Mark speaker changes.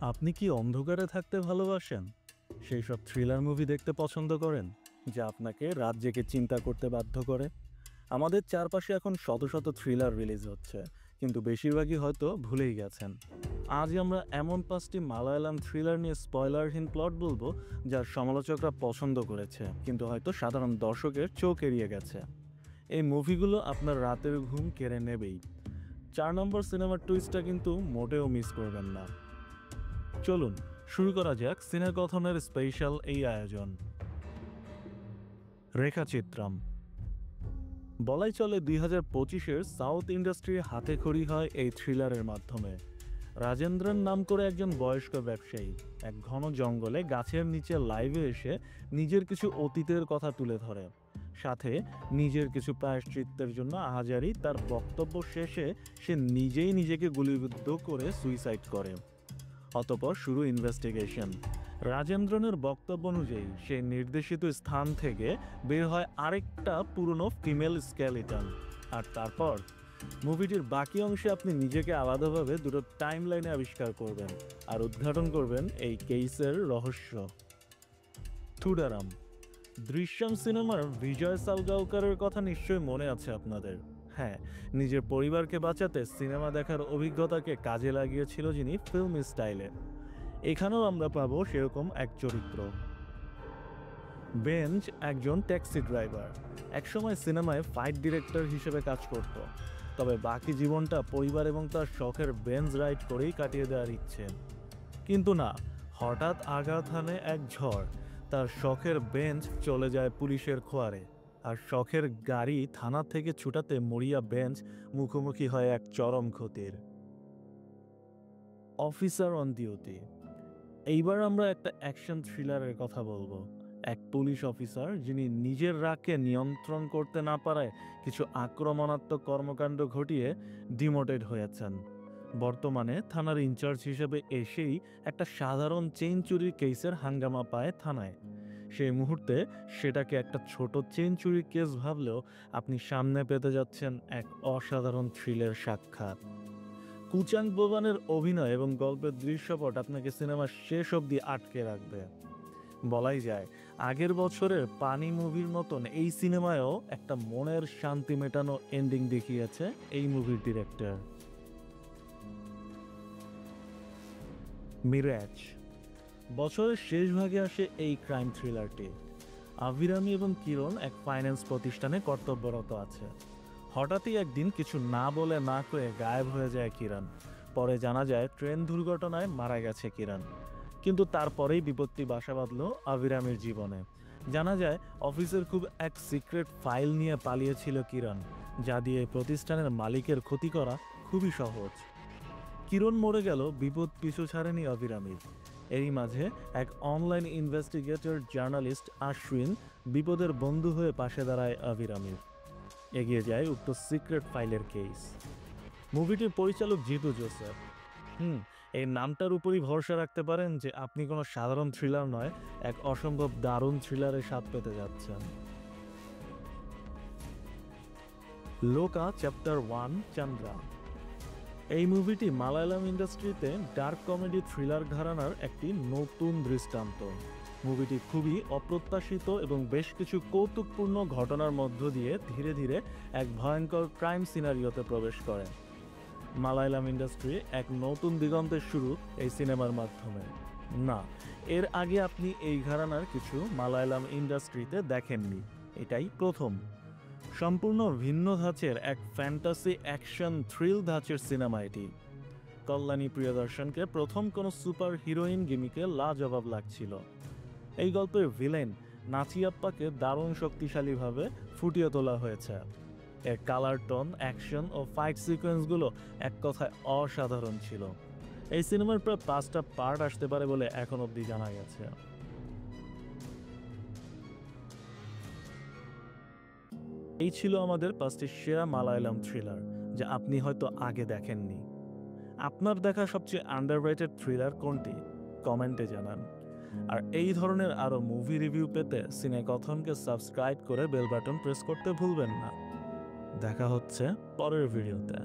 Speaker 1: আপনি কি অন্ধকারে থাকতে ভালোবাসেন? সেই সব থ্রিলার মুভি দেখতে পছন্দ করেন যা আপনাকে রাত জেগে চিন্তা করতে বাধ্য করে? আমাদের চারপাশে এখন শত শত থ্রিলার রিলিজ হচ্ছে, কিন্তু বেশিরভাগই হয়তো ভুলেই গেছেন। আজ আমরা এমন 5টি মালায়ালাম থ্রিলার নিয়ে স্পয়লারহীন প্লট বলবো, যার সমালোচকরা পছন্দ করেছে কিন্তু হয়তো সাধারণ দর্শকের চোখ এড়িয়ে গেছে। এই মুভিগুলো আপনার রাতের ঘুম কেড়ে নেবেই। 4 নম্বর সিনেমার টুইস্টটা কিন্তু মোটেও মিস করবেন না। চলুন শুরু করা যাক সিনেকথনের স্পেশাল এই আয়োজন। রেখাচিত্রম। বলাই চলে 2025-এর সাউথ ইন্ডাস্ট্রির হাতেখড়ি হয় এই থ্রিলারের মাধ্যমে। রাজেন্দ্রন নাম করে একজন বয়স্ক ব্যবসায়ী এক ঘন জঙ্গলে গাছের নিচে লাইভে এসে নিজের কিছু অতীতের কথা তুলে ধরে, সাথে নিজের কিছু প্রায়শ্চিত্তের জন্য আহাজারি। তার বক্তব্য শেষে সে নিজেই নিজেকে গুলিবিদ্ধ করে সুইসাইড করে। অতঃপর শুরু ইনভেস্টিগেশন। রাজেন্দ্রনের বক্তব্য অনুযায়ী সেই নির্দেশিত স্থান থেকে বের হয় আরেকটা পুরনো ফিমেল স্কেলিটন। আর তারপর মুভিটির বাকি অংশে আপনি নিজেকে আলাদাভাবে দুটো টাইম লাইনে আবিষ্কার করবেন আর উদ্ঘাটন করবেন এই কেসের রহস্য। থুডারাম। দৃশ্যম সিনেমার বিজয় সালগাওকারের কথা নিশ্চয়ই মনে আছে আপনাদের। হ্যাঁ, নিজের পরিবারকে বাঁচাতে সিনেমা দেখার অভিজ্ঞতাকে কাজে লাগিয়েছিল যিনি ফিল্ম স্টাইলে। এখানেও আমরা পাবো সেরকম এক চরিত্র। বেঞ্চ একজন ট্যাক্সি ড্রাইভার, একসময় সিনেমায় ফাইট ডিরেক্টর হিসেবে কাজ করত, তবে বাকি জীবনটা পরিবার এবং তার শখের বেঞ্চ রাইড করেই কাটিয়ে দেওয়ার ইচ্ছে। কিন্তু না, হঠাৎ আঘাত হানে এক ঝড়। তার শখের বেঞ্চ চলে যায় পুলিশের খোয়ারে, আর শখের গাড়ি থানা থেকে ছুটাতে মরিয়া বেঞ্চ মুখোমুখি হয় এক চরম ক্ষতির। Officer on duty. এইবার আমরা একটা অ্যাকশন থ্রিলারের কথা বলবো। এক পুলিশ অফিসার যিনি নিজের রাগকে নিয়ন্ত্রণ করতে না পারায় কিছু আক্রমণাত্মক কর্মকাণ্ড ঘটিয়ে ডিমোটেড হয়েছেন। বর্তমানে থানার ইনচার্জ হিসেবে এসেই একটা সাধারণ চেইন চুরির কেসের হাঙ্গামা পায় থানায়। সেই মুহূর্তে সেটাকে একটা ছোট চেইন চুরির কেস ভাবলেও আপনি সামনে পেতে যাচ্ছেন এক অসাধারণ থ্রিলের সাক্ষাৎ। কুচাং বোবানের অভিনয় এবং গল্পের দৃশ্যপট আপনাকে সিনেমার শেষ অবধি আটকে রাখবে। বলাই যায় আগের বছরের পানি মুভির মতন এই সিনেমায়ও একটা মনের শান্তি মেটানো এন্ডিং দেখিয়েছে এই মুভির ডিরেক্টর। মিরাজ। বছরের শেষ ভাগে আসে এই ক্রাইম থ্রিলারটি। আভিরামি এবং কিরণ এক ফাইন্যান্স প্রতিষ্ঠানে কর্তব্যরত আছে। হঠাৎই একদিন কিছু না বলে না কয়ে গায়েব হয়ে যায় কিরণ। পরে জানা যায় ট্রেন দুর্ঘটনায় মারা গেছে কিরণ। কিন্তু তারপরেই বিপত্তি বাসা বাঁধল আভিরামির জীবনে। জানা যায় অফিসের খুব এক সিক্রেট ফাইল নিয়ে পালিয়েছিল কিরণ, যা দিয়ে প্রতিষ্ঠানের মালিকের ক্ষতি করা খুবই সহজ। কিরণ মরে গেল, বিপদ পিছু ছাড়েনি আভিরামির। এরই মাঝে এক অনলাইন ইনভেস্টিগেটর জার্নালিস্ট আশ্বিন বিপদের বন্ধু হয়ে পাশে দাঁড়ায় আভিরামির। এগিয়ে যায় উক্ত সিক্রেট ফাইলের কেস। মুভিটির পরিচালক জিতু জোসেফ। এই নামটার উপরই ভরসা রাখতে পারেন যে আপনি কোনো সাধারণ থ্রিলার নয়, এক অসম্ভব দারুণ থ্রিলারের স্বাদ পেতে যাচ্ছেন। লোকা চ্যাপ্টার 1 চন্দ্রা। এই মুভিটি মালায়ালাম ইন্ডাস্ট্রিতে ডার্ক কমেডি থ্রিলার ঘরানার একটি নতুন দৃষ্টান্ত। মুভিটি খুবই অপ্রত্যাশিত এবং বেশ কিছু কৌতুকপূর্ণ ঘটনার মধ্য দিয়ে ধীরে ধীরে এক ভয়ঙ্কর ক্রাইম সিনারিওতে প্রবেশ করে। মালায়ালাম ইন্ডাস্ট্রি এক নতুন দিগন্তের শুরু এই সিনেমার মাধ্যমে। না, এর আগে আপনি এই ঘরানার কিছু মালায়ালাম ইন্ডাস্ট্রিতে দেখেননি, এটাই প্রথম। সম্পূর্ণ ভিন্ন ধাঁচের এক ফ্যান্টাসি অ্যাকশন থ্রিল ধাঁচের সিনেমা এটি। কল্যাণী প্রিয়দর্শনকে প্রথম কোনো সুপার হিরোইন গিমিকে লাজবাব লাগছিল। এই গল্পের ভিলেন নাচিয়াপ্পাকে দারুণ শক্তিশালীভাবে ফুটিয়ে তোলা হয়েছে। এর কালার টোন, অ্যাকশন ও ফাইট সিকোয়েন্সগুলো এক কথায় অসাধারণ ছিল। এই সিনেমার প্রায় 5টা পার্ট আসতে পারে বলে এখন অবধি জানা গেছে। এই ছিল আমাদের 5টি সেরা মালায়ালাম থ্রিলার যা আপনি হয়তো আগে দেখেননি। আপনার দেখা সবচেয়ে আন্ডাররেটেড থ্রিলার কোনটি? কমেন্টে জানান। আর এই ধরনের আরও মুভি রিভিউ পেতে সিনেকথনকে সাবস্ক্রাইব করে বেল বাটন প্রেস করতে ভুলবেন না। দেখা হচ্ছে পরের ভিডিওতে।